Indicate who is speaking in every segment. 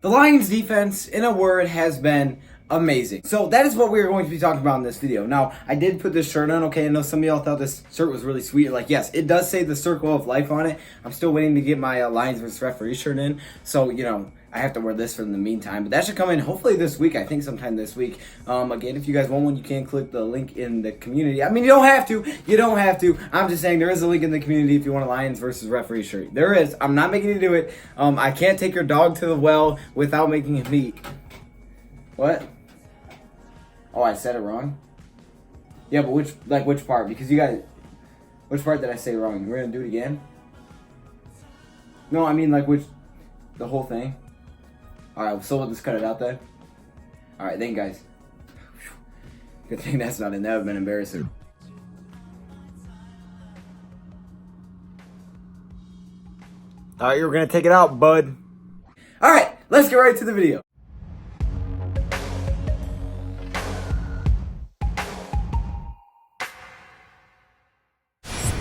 Speaker 1: The Lions defense, in a word, has been amazing. So that is what we're going to be talking about in this video. Now, I did put this shirt on, okay? I know some of y'all thought this shirt was really sweet. Like, yes, it does say the Circle of Life on it. I'm still waiting to get my Lions vs. Referee shirt in. So, you know, I have to wear this for the meantime. But that should come in hopefully this week. I think sometime this week. Again, if you guys want one, you can click the link in the community. I mean, you don't have to. You don't have to. I'm just saying there is a link in the community if you want a Lions vs. Referee shirt. There is. I'm not making you do it. I can't take your dog to the well without making him eat. What? Oh, I said it wrong? Yeah, but which part? Because you guys, which part did I say wrong? We're gonna do it again? No, I mean the whole thing? Alright, so we'll just cut it out then? Alright, thank you guys. Good thing that's not in. That would have been embarrassing. Alright, you're gonna take it out, bud. Alright, let's get right to the video.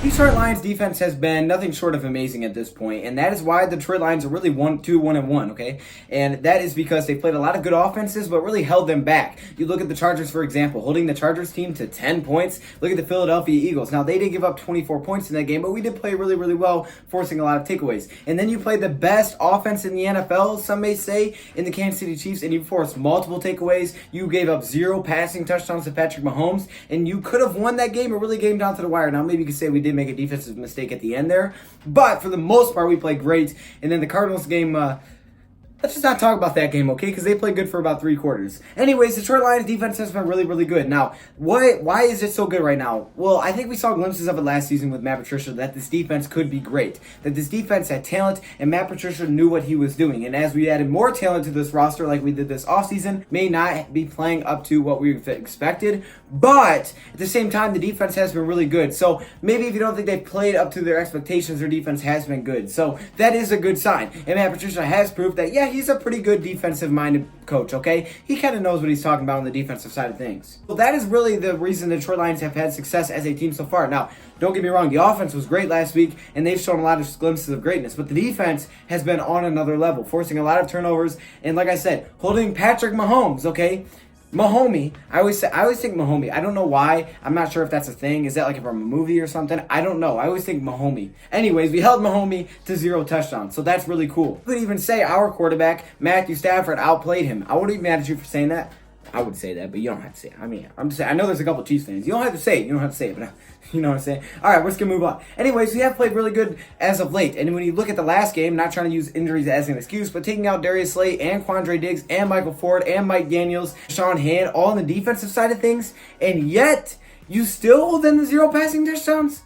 Speaker 1: Detroit Lions defense has been nothing short of amazing at this point, and that is why the Detroit Lions are really 1-1-1, okay? And that is because they played a lot of good offenses, but really held them back. You look at the Chargers, for example, holding the Chargers team to 10 points. Look at the Philadelphia Eagles. Now, they did give up 24 points in that game, but we did play really, really well, forcing a lot of takeaways. And then you played the best offense in the NFL, some may say, in the Kansas City Chiefs, and you forced multiple takeaways. You gave up 0 passing touchdowns to Patrick Mahomes, and you could have won that game or really game down to the wire. Now, maybe you could say we did make a defensive mistake at the end there, but for the most part we played great. And then the Cardinals game, let's just not talk about that game, okay? Because they played good for about 3 quarters. Anyways, the Detroit Lions defense has been really, really good. Now, why is it so good right now? Well, I think we saw glimpses of it last season with Matt Patricia, that this defense could be great. That this defense had talent, and Matt Patricia knew what he was doing. And as we added more talent to this roster like we did this offseason, may not be playing up to what we expected, but at the same time, the defense has been really good. So maybe if you don't think they've played up to their expectations, their defense has been good. So that is a good sign. And Matt Patricia has proved that, yeah, he's a pretty good defensive-minded coach, okay? He kind of knows what he's talking about on the defensive side of things. Well, that is really the reason the Detroit Lions have had success as a team so far. Now, don't get me wrong, the offense was great last week, and they've shown a lot of glimpses of greatness, but the defense has been on another level, forcing a lot of turnovers, and like I said, holding Patrick Mahomes, okay? Mahomie, I always think Mahomie. I don't know why. I'm not sure if that's a thing. Is that like from a movie or something? I don't know. I always think Mahomie. Anyways, we held Mahomie to 0 touchdowns, so that's really cool. You could even say our quarterback, Matthew Stafford, outplayed him. I wouldn't be mad at you for saying that. I would say that, but you don't have to say it. I mean, I'm just saying, I know there's a couple Chiefs fans. You don't have to say it. You don't have to say it, but you know what I'm saying? All right, we're just going to move on. Anyways, we have played really good as of late. And when you look at the last game, not trying to use injuries as an excuse, but taking out Darius Slay and Quandre Diggs and Michael Ford and Mike Daniels, Sean Hand, all on the defensive side of things, and yet you still hold them to 0 passing touchdowns?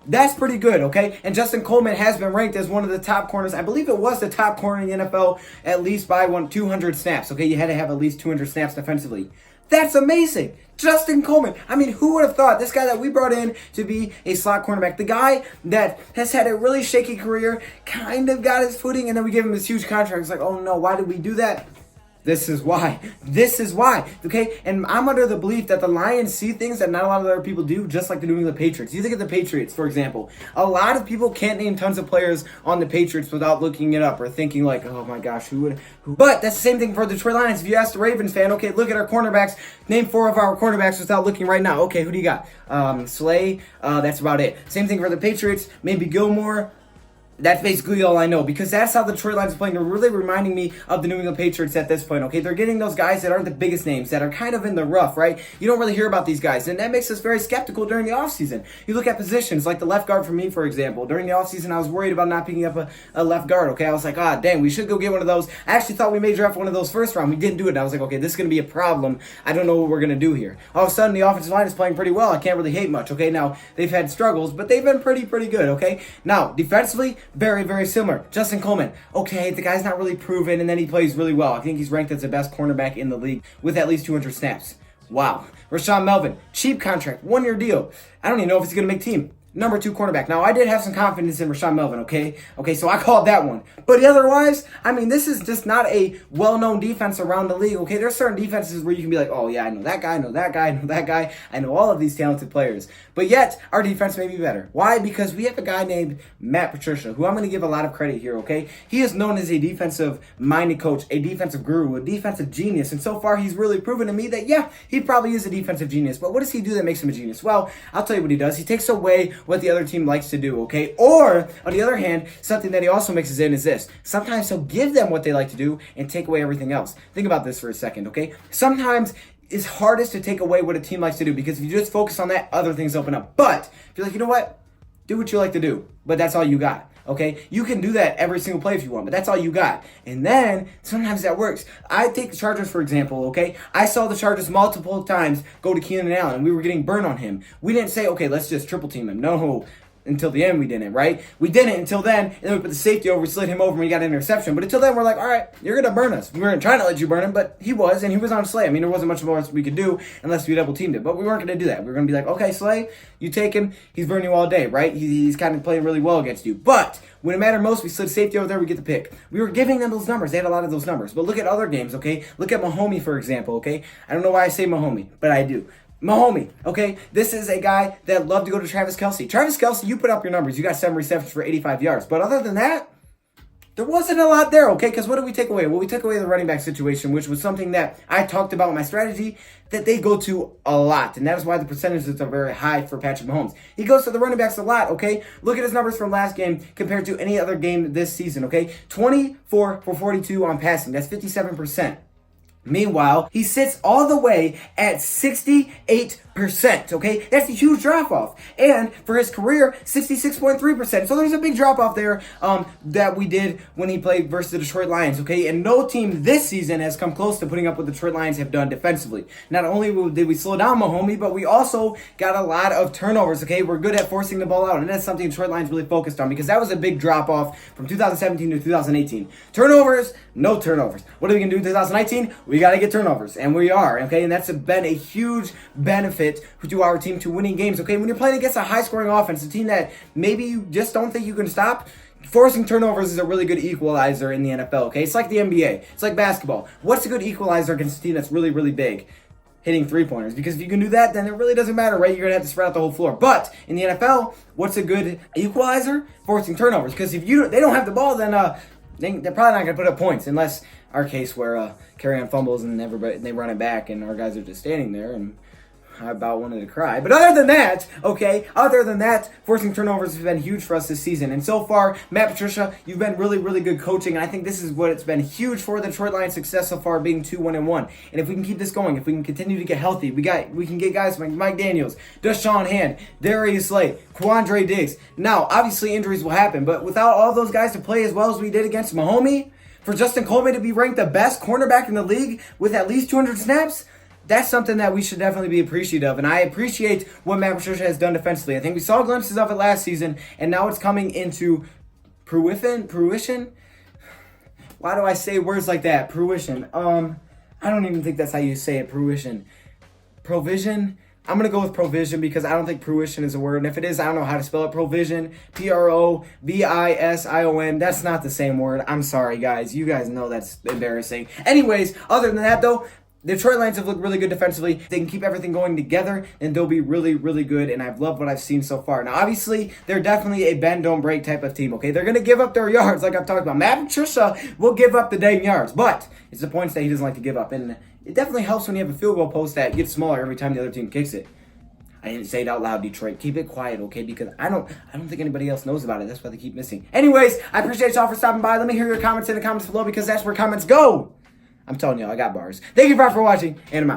Speaker 1: That's pretty good, okay? And Justin Coleman has been ranked as one of the top corners. I believe it was the top corner in the NFL at least by 200 snaps, okay? You had to have at least 200 snaps defensively. That's amazing. Justin Coleman. I mean, who would have thought this guy that we brought in to be a slot cornerback, the guy that has had a really shaky career, kind of got his footing, and then we give him this huge contract. It's like, oh no, why did we do that? This is why. This is why. Okay? And I'm under the belief that the Lions see things that not a lot of other people do, just like the New England Patriots. You think of the Patriots, for example. A lot of people can't name tons of players on the Patriots without looking it up or thinking like, oh my gosh, who would... But that's the same thing for the Detroit Lions. If you ask the Ravens fan, okay, look at our cornerbacks. Name 4 of our cornerbacks without looking right now. Okay, who do you got? Slay. That's about it. Same thing for the Patriots. Maybe Gilmore. That's basically all I know, because that's how the Detroit Lions are playing. They're really reminding me of the New England Patriots at this point, okay? They're getting those guys that aren't the biggest names, that are kind of in the rough, right? You don't really hear about these guys, and that makes us very skeptical during the offseason. You look at positions, like the left guard for me, for example. During the offseason, I was worried about not picking up a left guard, okay? I was like, dang, we should go get one of those. I actually thought we may draft one of those first round. We didn't do it, and I was like, okay, this is going to be a problem. I don't know what we're going to do here. All of a sudden, the offensive line is playing pretty well. I can't really hate much, okay? Now, they've had struggles, but they've been pretty good, okay? Now, defensively, very, very similar. Justin Coleman, okay, the guy's not really proven, and then he plays really well. I think he's ranked as the best cornerback in the league with at least 200 snaps. Wow. Rashawn Melvin, cheap contract, 1-year deal. I don't even know if he's going to make team. number 2 cornerback. Now, I did have some confidence in Rashawn Melvin, okay? Okay, so I called that one. But otherwise, I mean, this is just not a well-known defense around the league, okay? There's certain defenses where you can be like, oh, yeah, I know that guy, I know that guy, I know that guy. I know all of these talented players. But yet, our defense may be better. Why? Because we have a guy named Matt Patricia, who I'm going to give a lot of credit here, okay? He is known as a defensive-minded coach, a defensive guru, a defensive genius. And so far, he's really proven to me that, yeah, he probably is a defensive genius. But what does he do that makes him a genius? Well, I'll tell you what he does. He takes away what the other team likes to do, okay? Or, on the other hand, something that he also mixes in is this. Sometimes he'll give them what they like to do and take away everything else. Think about this for a second, okay? Sometimes it's hardest to take away what a team likes to do because if you just focus on that, other things open up. But if you're like, you know what? Do what you like to do, but that's all you got. Okay, you can do that every single play if you want, but that's all you got. And then sometimes that works. I take the Chargers for example. Okay, I saw the Chargers multiple times go to Keenan Allen, and we were getting burned on him. We didn't say, okay, let's just triple team him. No. Until the end, we didn't, right? We didn't until then, and then we put the safety over, we slid him over, and we got an interception. But until then, we're like, all right, you're going to burn us. We weren't trying to let you burn him, but he was, and he was on Slay. I mean, there wasn't much more we could do unless we double-teamed it. But we weren't going to do that. We were going to be like, okay, Slay, you take him. He's burning you all day, right? He's kind of playing really well against you. But when it mattered most, we slid safety over there, we get the pick. We were giving them those numbers. They had a lot of those numbers. But look at other games, okay? Look at Mahomie, for example, okay? I don't know why I say Mahomie, but I do. Mahomie, okay? This is a guy that loved to go to Travis Kelce. Travis Kelce, you put up your numbers. You got 7 receptions for 85 yards. But other than that, there wasn't a lot there, okay? Because what did we take away? Well, we took away the running back situation, which was something that I talked about in my strategy that they go to a lot. And that is why the percentages are very high for Patrick Mahomes. He goes to the running backs a lot, okay? Look at his numbers from last game compared to any other game this season, okay? 24 for 42 on passing. That's 57%. Meanwhile, he sits all the way at 68%, okay? That's a huge drop-off. And for his career, 66.3%. So there's a big drop-off there that we did when he played versus the Detroit Lions, okay? And no team this season has come close to putting up what the Detroit Lions have done defensively. Not only did we slow down Mahomie, but we also got a lot of turnovers, okay? We're good at forcing the ball out, and that's something the Detroit Lions really focused on because that was a big drop-off from 2017 to 2018. Turnovers, no turnovers. What are we going to do in 2019? We got to get turnovers, and we are, okay? And that's been a huge benefit to our team to winning games, okay? When you're playing against a high-scoring offense, a team that maybe you just don't think you can stop, forcing turnovers is a really good equalizer in the NFL, okay? It's like the NBA. It's like basketball. What's a good equalizer against a team that's really, really big? Hitting three-pointers. Because if you can do that, then it really doesn't matter, right? You're going to have to spread out the whole floor. But in the NFL, what's a good equalizer? Forcing turnovers. Because if they don't have the ball, then they're probably not going to put up points unless our case where carry on fumbles and they run it back and our guys are just standing there and I about wanted to cry. But other than that, forcing turnovers has been huge for us this season. And so far, Matt Patricia, you've been really, really good coaching. And I think this is what it's been huge for the Detroit Lions' success so far, being 2-1-1. And if we can keep this going, if we can continue to get healthy, we can get guys like Mike Daniels, Deshaun Hand, Darius Slay, Quandre Diggs. Now, obviously injuries will happen, but without all those guys to play as well as we did against Mahomie, for Justin Coleman to be ranked the best cornerback in the league with at least 200 snaps, that's something that we should definitely be appreciative of. And I appreciate what Matt Patricia has done defensively. I think we saw glimpses of it last season, and now it's coming into fruition? Why do I say words like that? Fruition. I don't even think that's how you say it, fruition. Provision? I'm going to go with provision because I don't think fruition is a word. And if it is, I don't know how to spell it. Provision, Provision. That's not the same word. I'm sorry, guys. You guys know that's embarrassing. Anyways, other than that, though, the Detroit Lions have looked really good defensively. If they can keep everything going together, then they'll be really, really good, and I've loved what I've seen so far. Now, obviously, they're definitely a bend, don't break type of team, okay? They're going to give up their yards, like I've talked about. Matt Patricia will give up the dang yards, but it's the points that he doesn't like to give up, and it definitely helps when you have a field goal post that gets smaller every time the other team kicks it. I didn't say it out loud, Detroit. Keep it quiet, okay? Because I don't think anybody else knows about it. That's why they keep missing. Anyways, I appreciate y'all for stopping by. Let me hear your comments in the comments below because that's where comments go. I'm telling y'all, I got bars. Thank you for watching, and I'm out.